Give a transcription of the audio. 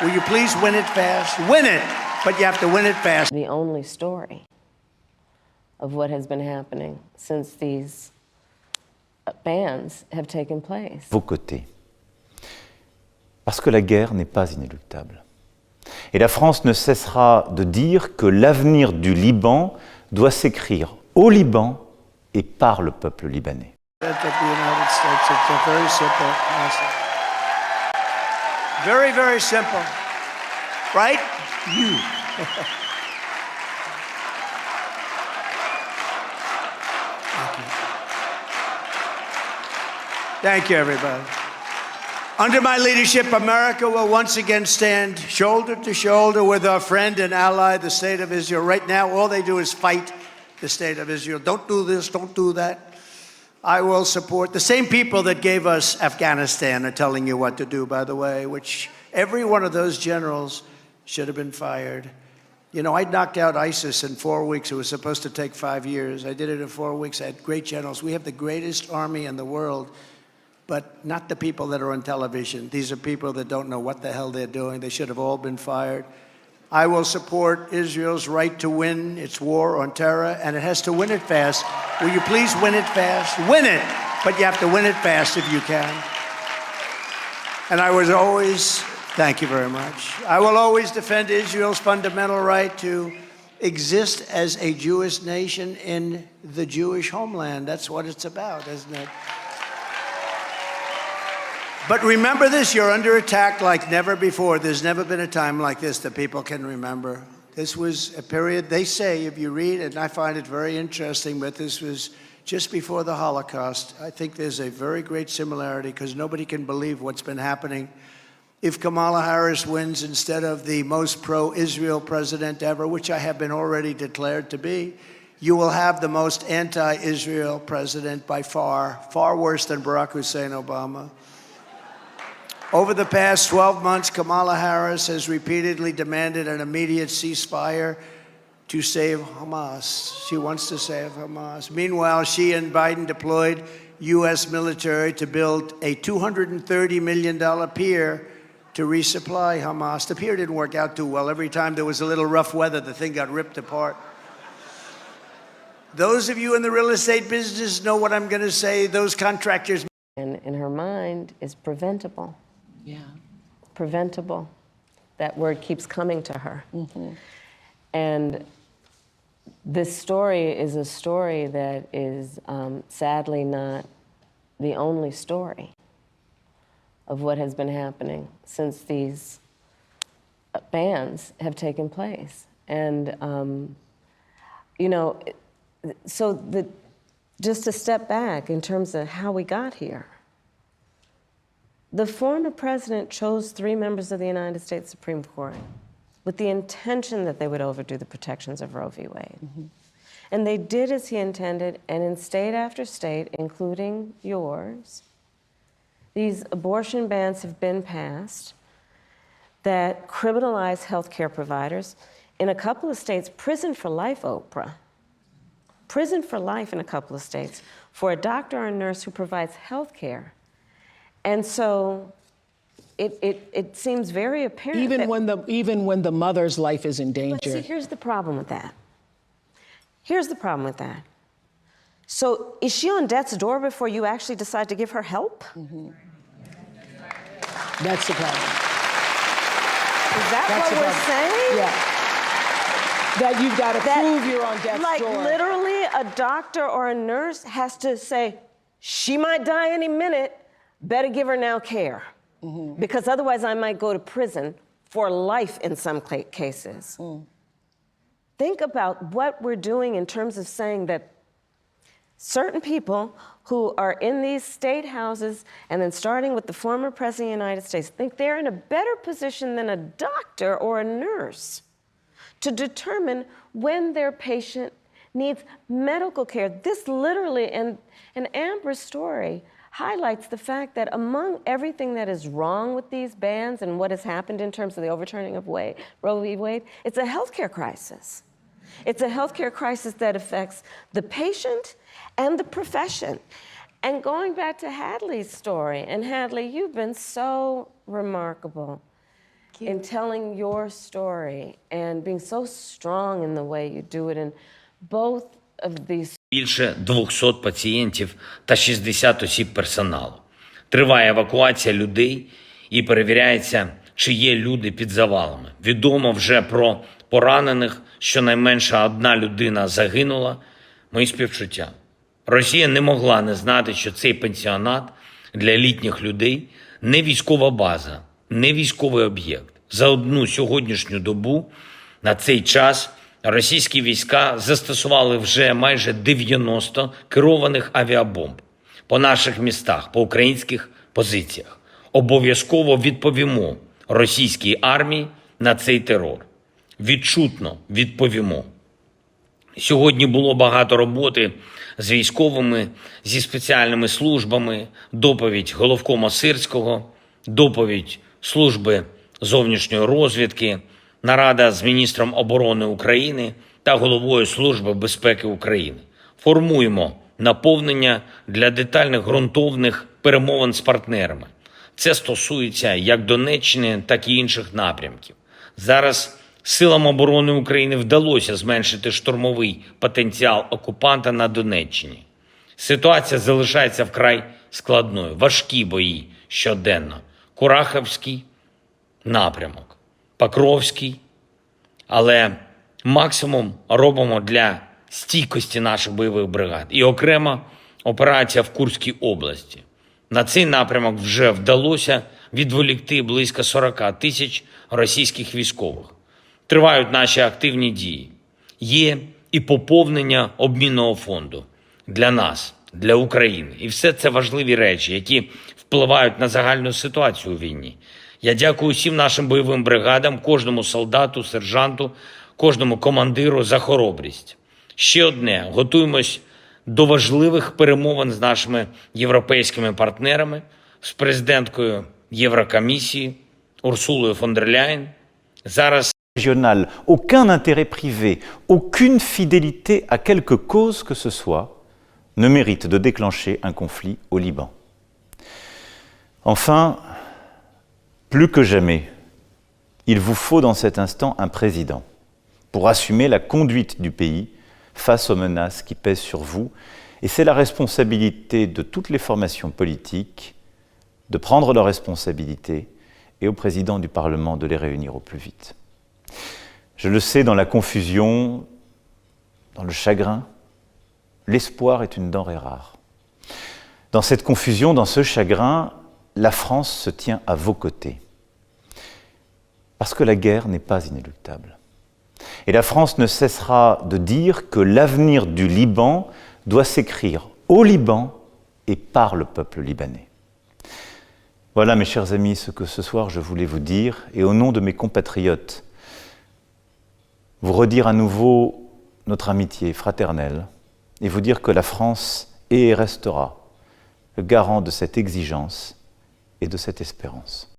Will you please win it fast? Win it, but you have to win it fast. The only story of what has been happening since these bans have taken place. Vos côtés. Parce que la guerre n'est pas inéluctable. Et la France ne cessera de dire que l'avenir du Liban doit s'écrire au Liban et par le peuple libanais. Very, very simple. Right? You. Thank you, everybody. Under my leadership, America will once again stand shoulder to shoulder with our friend and ally, the State of Israel. Right now, all they do is fight the State of Israel. Don't do this, don't do that. I will support the same people that gave us Afghanistan are telling you what to do, by the way, which every one of those generals should have been fired. You know, I knocked out ISIS in 4 weeks. It was supposed to take 5 years. I did it in 4 weeks. I had great generals. We have the greatest army in the world, but not the people that are on television. These are people that don't know what the hell they're doing. They should have all been fired. I will support Israel's right to win its war on terror, and it has to win it fast. Will you please win it fast? Win it, but you have to win it fast if you can. And I was always, thank you very much, I will always defend Israel's fundamental right to exist as a Jewish nation in the Jewish homeland. That's what it's about, isn't it? But remember this, you're under attack like never before. There's never been a time like this that people can remember. This was a period, they say, if you read, and I find it very interesting, but this was just before the Holocaust. I think there's a very great similarity because nobody can believe what's been happening. If Kamala Harris wins instead of the most pro-Israel president ever, which I have been already declared to be, you will have the most anti-Israel president by far, far worse than Barack Hussein Obama. Over the past 12 months, Kamala Harris has repeatedly demanded an immediate ceasefire to save Hamas. She wants to save Hamas. Meanwhile, she and Biden deployed U.S. military to build a $230 million pier to resupply Hamas. The pier didn't work out too well. Every time there was a little rough weather, the thing got ripped apart. Those of you in the real estate business know what I'm going to say. Those contractors. And in her mind is preventable. Yeah. Preventable. That word keeps coming to her. Mm-hmm. And this story is a story that is sadly not the only story of what has been happening since these bans have taken place. And, you know, so just to step back in terms of how we got here, the former president chose 3 members of the United States Supreme Court with the intention that they would overdo the protections of Roe v. Wade. Mm-hmm. And they did as he intended, and in state after state, including yours, these abortion bans have been passed that criminalize healthcare providers. In a couple of states, prison for life, Oprah. Prison for life in a couple of states for a doctor or a nurse who provides health care. And so it seems very apparent even when the mother's life is in danger. But see, here's the problem with that. Here's the problem with that. So is she on death's door before you actually decide to give her help? Mm-hmm. That's the problem. Is that what we're saying? Yeah. That you've got to prove you're on death's door. Like literally a doctor or a nurse has to say, she might die any minute, better give her now care. Mm-hmm. Because otherwise I might go to prison for life in some cases. Mm. Think about what we're doing in terms of saying that certain people who are in these state houses, and then starting with the former president of the United States, think they're in a better position than a doctor or a nurse to determine when their patient needs medical care. This literally, and Amber's story highlights the fact that among everything that is wrong with these bans and what has happened in terms of the overturning of Roe v. Wade, it's a healthcare crisis. It's a healthcare crisis that affects the patient and the profession. And going back to Hadley's story, and Hadley, you've been so remarkable in telling your story and being so strong in the way you do it. And both of these Більше 200 пацієнтів та 60 осіб персоналу. Триває евакуація людей і перевіряється, чи є люди під завалами. Відомо вже про поранених, щонайменше одна людина загинула. Мої співчуття. Росія не могла не знати, що цей пансіонат для літніх людей не військова база, не військовий об'єкт. За одну сьогоднішню добу на цей час російські війська застосували вже майже 90 керованих авіабомб по наших містах, по українських позиціях. Обов'язково відповімо російській армії на цей терор. Відчутно відповімо. Сьогодні було багато роботи з військовими, зі спеціальними службами, доповідь головкома Сирського, доповідь служби зовнішньої розвідки, нарада з міністром оборони України та головою Служби безпеки України. Формуємо наповнення для детальних ґрунтовних перемовин з партнерами. Це стосується як Донеччини, так і інших напрямків. Зараз силам оборони України вдалося зменшити штурмовий потенціал окупанта на Донеччині. Ситуація залишається вкрай складною. Важкі бої щоденно. Курахівський напрямок, Покровський. Але максимум робимо для стійкості наших бойових бригад. І окрема операція в Курській області. На цей напрямок вже вдалося відволікти близько 40 тисяч російських військових. Тривають наші активні дії. Є і поповнення обмінного фонду для нас, для України. І все це важливі речі, які впливають на загальну ситуацію у війні. Я дякую всім нашим бойовим бригадам, кожному солдату, сержанту, кожному командиру за хоробрість. Ще одне. Готуємось до важливих перемовин з нашими європейськими партнерами, з президенткою Єврокомісії Урсулою фон дер Ляєн. Зараз Régional, aucun intérêt privé, aucune fidélité à quelque cause que ce soit ne mérite de déclencher un conflit au Liban. Enfin, plus que jamais, il vous faut dans cet instant un président pour assumer la conduite du pays face aux menaces qui pèsent sur vous. Et c'est la responsabilité de toutes les formations politiques de prendre leurs responsabilités et au président du Parlement de les réunir au plus vite. Je le sais, dans la confusion, dans le chagrin, l'espoir est une denrée rare. Dans cette confusion, dans ce chagrin, la France se tient à vos côtés. Parce que la guerre n'est pas inéluctable. Et la France ne cessera de dire que l'avenir du Liban doit s'écrire au Liban et par le peuple libanais. Voilà, mes chers amis, ce que ce soir je voulais vous dire, et au nom de mes compatriotes, vous redire à nouveau notre amitié fraternelle, et vous dire que la France est et restera le garant de cette exigence et de cette espérance.